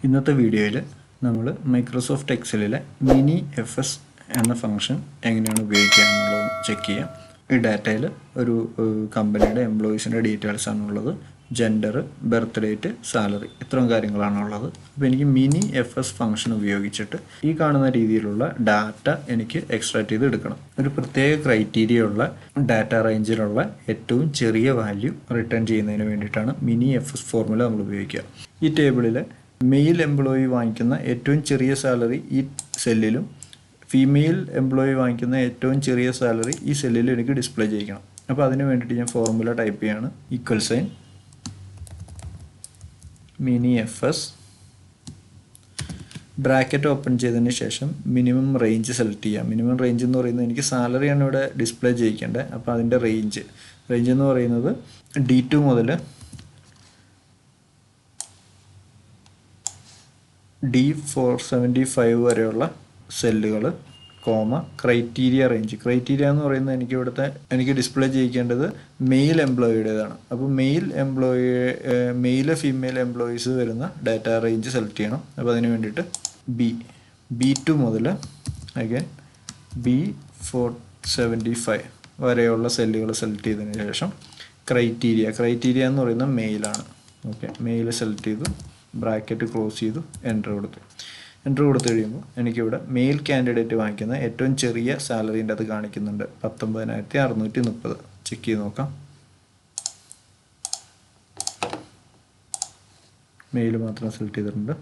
ഇന്നത്തെ വീഡിയോയിൽ നമ്മൾ മൈക്രോസോഫ്റ്റ് എക്സലിലെ മിനി എഫ് എസ് എന്ന ഫംഗ്ഷൻ എങ്ങനെയാണ് ഉപയോഗിക്കുക എന്നുള്ളത് ചെക്ക് ചെയ്യാം. ഈ ഡാറ്റയിൽ ഒരു കമ്പനിയുടെ എംപ്ലോയീസിൻ്റെ ഡീറ്റെയിൽസ് ആണുള്ളത്. ജെൻഡർ, ബർത്ത് ഡേറ്റ്, സാലറി, ഇത്രയും കാര്യങ്ങളാണുള്ളത്. അപ്പോൾ എനിക്ക് മിനി എഫ് എസ് ഫംഗ്ഷൻ ഉപയോഗിച്ചിട്ട് ഈ കാണുന്ന രീതിയിലുള്ള ഡാറ്റ എനിക്ക് എക്സ്ട്രാക്ട് ചെയ്ത് എടുക്കണം. ഒരു പ്രത്യേക ക്രൈറ്റീരിയ ഉള്ള ഡാറ്റ റേഞ്ചിലുള്ള ഏറ്റവും ചെറിയ വാല്യൂ റിട്ടേൺ ചെയ്യുന്നതിന് വേണ്ടിയിട്ടാണ് മിനി എഫ് എസ് ഫോർമുല നമ്മൾ ഉപയോഗിക്കുക. ഈ ടേബിളിൽ മെയിൽ എംപ്ലോയി വാങ്ങിക്കുന്ന ഏറ്റവും ചെറിയ സാലറി ഈ സെല്ലിലും ഫീമെയിൽ എംപ്ലോയി വാങ്ങിക്കുന്ന ഏറ്റവും ചെറിയ സാലറി ഈ സെല്ലിലും എനിക്ക് ഡിസ്പ്ലേ ചെയ്യിക്കണം. അപ്പോൾ അതിന് വേണ്ടിയിട്ട് ഞാൻ ഫോർമുല ടൈപ്പ് ചെയ്യാണ്. Equal sign mini F S bracket open ചെയ്തതിന് ശേഷം മിനിമം റേഞ്ച് സെലക്ട് ചെയ്യാം. മിനിമം റേഞ്ച് എന്ന് പറയുന്നത് എനിക്ക് സാലറിയാണ് ഇവിടെ ഡിസ്പ്ലേ ചെയ്യിക്കേണ്ടത്. അപ്പോൾ അതിൻ്റെ റേഞ്ച് എന്ന് പറയുന്നത് D2 മുതൽ D475 വരെയുള്ള സെല്ലുകൾ, ക്രൈറ്റീരിയ റേഞ്ച്. ക്രൈറ്റീരിയ എന്ന് പറയുന്നത് എനിക്ക് ഡിസ്പ്ലേ ചെയ്യിക്കേണ്ടത് മെയിൽ എംപ്ലോയിയുടേതാണ്. അപ്പോൾ മെയിൽ ഫീമെയിൽ എംപ്ലോയീസ് വരുന്ന ഡാറ്റ റേഞ്ച് സെലക്ട് ചെയ്യണം. അപ്പോൾ അതിന് വേണ്ടിയിട്ട് B2 മുതൽ B475 വരെയുള്ള സെല്ലുകൾ സെലക്ട് ചെയ്തതിന് ശേഷം ക്രൈറ്റീരിയ എന്ന് പറയുന്നത് മെയിലാണ്. മെയിൽ സെലക്ട് ചെയ്തു, ബ്രാക്കറ്റ് ക്ലോസ് ചെയ്തു, എൻ്റർ കൊടുത്തു കഴിയുമ്പോൾ എനിക്കിവിടെ മെയിൽ കാൻഡിഡേറ്റ് വാങ്ങിക്കുന്ന ഏറ്റവും ചെറിയ സാലറീൻ്റെ അത് കാണിക്കുന്നുണ്ട്, 19,630. ചെക്ക് ചെയ്ത് നോക്കാം. മെയിൽ മാത്രം സെലക്ട് ചെയ്തിട്ടുണ്ട്.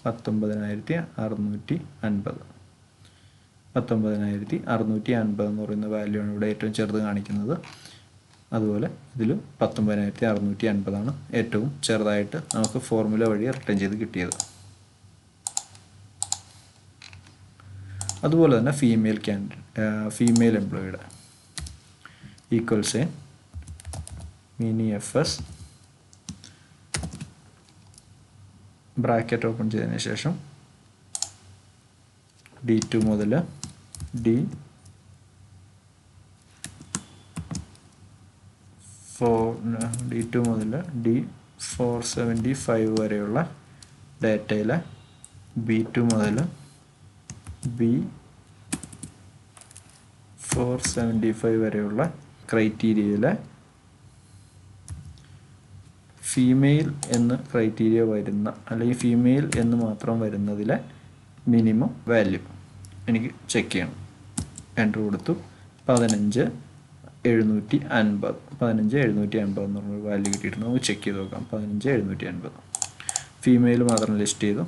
19,650 എന്ന് പറയുന്ന വാല്യൂ ആണ് ഇവിടെ ഏറ്റവും ചെറുത് കാണിക്കുന്നത്. അതുപോലെ ഇതിൽ 19,650 ഏറ്റവും ചെറുതായിട്ട് നമുക്ക് ഫോർമുല വഴി റിട്ടേൺ ചെയ്ത് കിട്ടിയത്. അതുപോലെ തന്നെ ഫീമെയിൽ എംപ്ലോയിയുടെ equal sign mini F S bracket open ചെയ്തതിന് ശേഷം D2 മുതൽ D475 വരെയുള്ള ഡാറ്റയിലെ B2 മുതൽ B475 വരെയുള്ള ക്രൈറ്റീരിയയിലെ ഫീമെയിൽ എന്ന് ക്രൈറ്റീരിയ വരുന്ന അല്ലെങ്കിൽ ഫീമെയിൽ എന്ന് മാത്രം വരുന്നതിലെ മിനിമം വാല്യൂ എനിക്ക് ചെക്ക് ചെയ്യണം. എൻ്റർ കൊടുത്തു. 15,750 എന്ന് പറഞ്ഞൊരു വാല്യൂ കിട്ടിയിട്ടുണ്ട്. നമുക്ക് ചെക്ക് ചെയ്ത് നോക്കാം. 15,750 ഫീമെയിൽ മാത്രം ലിസ്റ്റ് ചെയ്തു.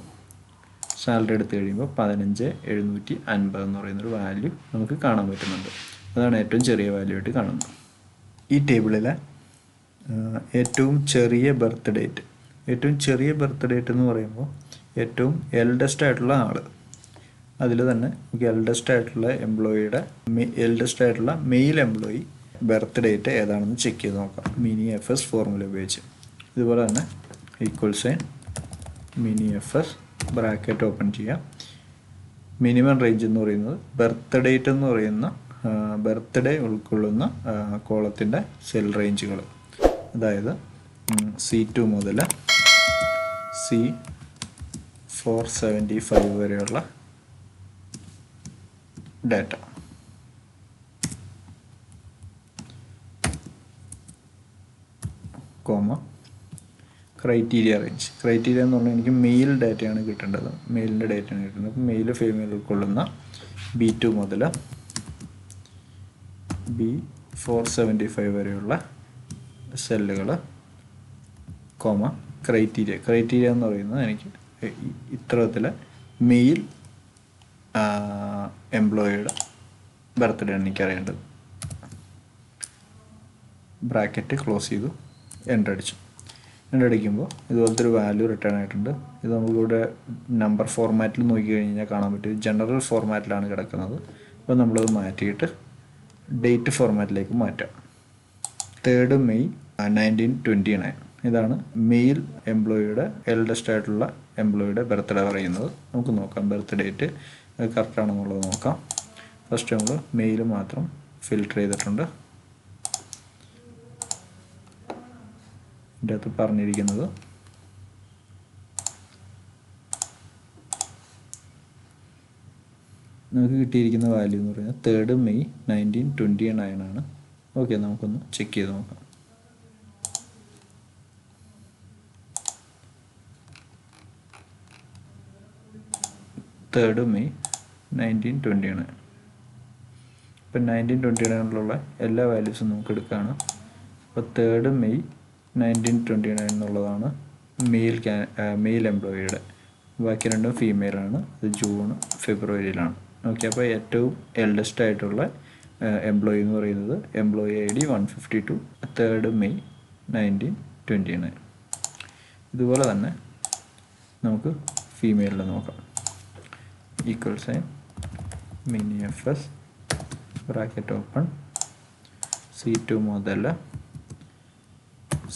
സാലറി എടുത്തു കഴിയുമ്പോൾ 15,750 എന്ന് പറയുന്നൊരു വാല്യൂ നമുക്ക് കാണാൻ പറ്റുന്നുണ്ട്. അതാണ് ഏറ്റവും ചെറിയ വാല്യൂ ആയിട്ട് കാണുന്നത്. ഈ ടേബിളിലെ ഏറ്റവും ചെറിയ ബർത്ത് ഡേറ്റ് എന്ന് പറയുമ്പോൾ ഏറ്റവും എൽഡസ്റ്റ് ആയിട്ടുള്ള ആൾ, അതിൽ തന്നെ നമുക്ക് എൽഡസ്റ്റ് ആയിട്ടുള്ള മെയിൽ എംപ്ലോയി ബർത്ത് ഡേറ്റ് ഏതാണെന്ന് ചെക്ക് ചെയ്ത് നോക്കാം മിനി എഫ് എസ് ഫോർമുല ഉപയോഗിച്ച്. ഇതുപോലെ തന്നെ equal sign mini F S bracket open ചെയ്യാം. മിനിമം റേഞ്ച് എന്ന് പറയുന്നത് ബർത്ത് ഡേറ്റ് എന്ന് പറയുന്ന ബർത്ത്ഡേ ഉൾക്കൊള്ളുന്ന കോളത്തിൻ്റെ സെൽ റേഞ്ചുകൾ, അതായത് C2 മുതൽ C475 വരെയുള്ള ഡാറ്റ. ക്രൈറ്റീരിയ റേഞ്ച് എന്ന് പറഞ്ഞാൽ എനിക്ക് മെയിൽ ഡാറ്റയാണ് കിട്ടേണ്ടത്. അപ്പോൾ മെയിൽ ഫീമെയിൽ ഉൾക്കൊള്ളുന്ന B2 മുതൽ B475 വരെയുള്ള സെല്ലുകൾ, ക്രൈറ്റീരിയ എന്ന് പറയുന്നത് എനിക്ക് ഇത്തരത്തിലെ മെയിൽ എംപ്ലോയിയുടെ ബർത്ത്ഡേ ആണ് എനിക്കറിയേണ്ടത്. ബ്രാക്കറ്റ് ക്ലോസ് ചെയ്തു, എൻ്റർ അടിക്കുമ്പോൾ ഇതുപോലത്തെ ഒരു വാല്യൂ റിട്ടേൺ ആയിട്ടുണ്ട്. ഇത് നമുക്കിവിടെ നമ്പർ ഫോർമാറ്റിൽ നോക്കി കഴിഞ്ഞാൽ കാണാൻ പറ്റും. ജനറൽ ഫോർമാറ്റിലാണ് കിടക്കുന്നത്. അപ്പോൾ നമ്മളത് മാറ്റിയിട്ട് ഡേറ്റ് ഫോർമാറ്റിലേക്ക് മാറ്റാം. 3 മെയ് 1929 ഇതാണ് മെയിൽ എംപ്ലോയിയുടെ എൽഡസ്റ്റ് ആയിട്ടുള്ള എംപ്ലോയിയുടെ ബർത്ത്ഡേ പറയുന്നത്. നമുക്ക് നോക്കാം ബർത്ത് ഡേറ്റ് കറക്റ്റാണെന്നുള്ളത് നോക്കാം. ഫസ്റ്റ് നമ്മൾ മെയിൽ മാത്രം ഫിൽട്ടർ ചെയ്തിട്ടുണ്ട്. ഇതിൻ്റെ അകത്ത് പറഞ്ഞിരിക്കുന്നത് നമുക്ക് കിട്ടിയിരിക്കുന്ന വാല്യൂ എന്ന് പറയുന്നത് 3rd മെയ് 1929 ആണ്. ഓക്കെ, നമുക്കൊന്ന് ചെക്ക് ചെയ്ത് നോക്കാം. മെയ് 1929. ഇപ്പം 1929 എല്ലാ വാല്യൂസും നമുക്ക് എടുക്കുകയാണ്. അപ്പോൾ 3rd മെയ് 1929 എന്നുള്ളതാണ് മെയിൽ എംപ്ലോയിയുടെ. ബാക്കി രണ്ടും ഫീമെയിലാണ്. അത് ജൂൺ ഫെബ്രുവരിയിലാണ്. ഓക്കെ, അപ്പോൾ ഏറ്റവും എൽഡസ്റ്റ് ആയിട്ടുള്ള എംപ്ലോയി എന്ന് പറയുന്നത് എംപ്ലോയി ID 152, 3rd മെയ് 1929. ഇതുപോലെ തന്നെ നമുക്ക് ഫീമെയിലിനെ നോക്കാം. Equal sign mini FS bracket open C2 മുതൽ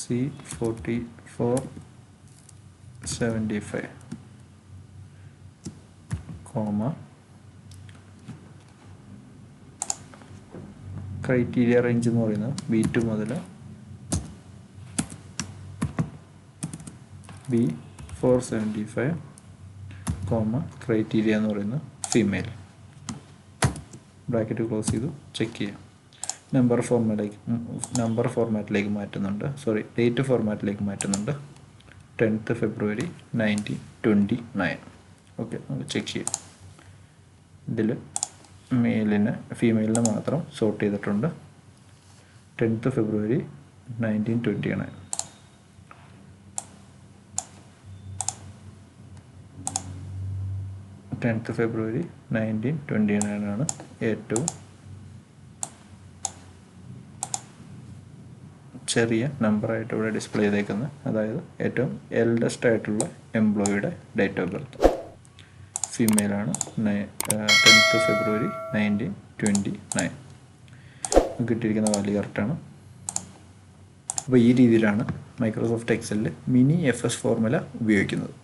C4475 കോമ ക്രൈറ്റീരിയ റേഞ്ച് എന്ന് പറയുന്നത് B2 മുതൽ B475 കോമ ക്രൈറ്റീരിയ എന്ന് പറയുന്നത് ഫീമെയിൽ. ബ്രാക്കറ്റ് ക്ലോസ് ചെയ്തു ചെക്ക് ചെയ്യാം. നമ്പർ ഫോർമാറ്റിലേക്ക് മാറ്റുന്നുണ്ട്. ഡേറ്റ് ഫോർമാറ്റിലേക്ക് മാറ്റുന്നുണ്ട്. 10th ഫെബ്രുവരി 1929. ഓക്കെ, നമുക്ക് ചെക്ക് ചെയ്യാം. ഇതിൽ ഫീമെയിലിനെ മാത്രം സോർട്ട് ചെയ്തിട്ടുണ്ട്. 10th ഫെബ്രുവരി 1929. ഫെബ്രുവരി 1929 ആണ് ഏറ്റവും ചെറിയ നമ്പറായിട്ട് ഇവിടെ ഡിസ്പ്ലേ ചെയ്തേക്കുന്നത്. അതായത് ഏറ്റവും എൽഡസ്റ്റ് ആയിട്ടുള്ള എംപ്ലോയിയുടെ ഡേറ്റ് ഓഫ് ബർത്ത്. ഫീമെയിലാണ്. 10th ഫെബ്രുവരി 1929. കിട്ടിയിരിക്കുന്ന വാല്യൂ കറക്റ്റാണ്. അപ്പോൾ ഈ രീതിയിലാണ് മൈക്രോസോഫ്റ്റ് എക്സലിൽ മിനി FS ഫോർമുല ഉപയോഗിക്കുന്നത്.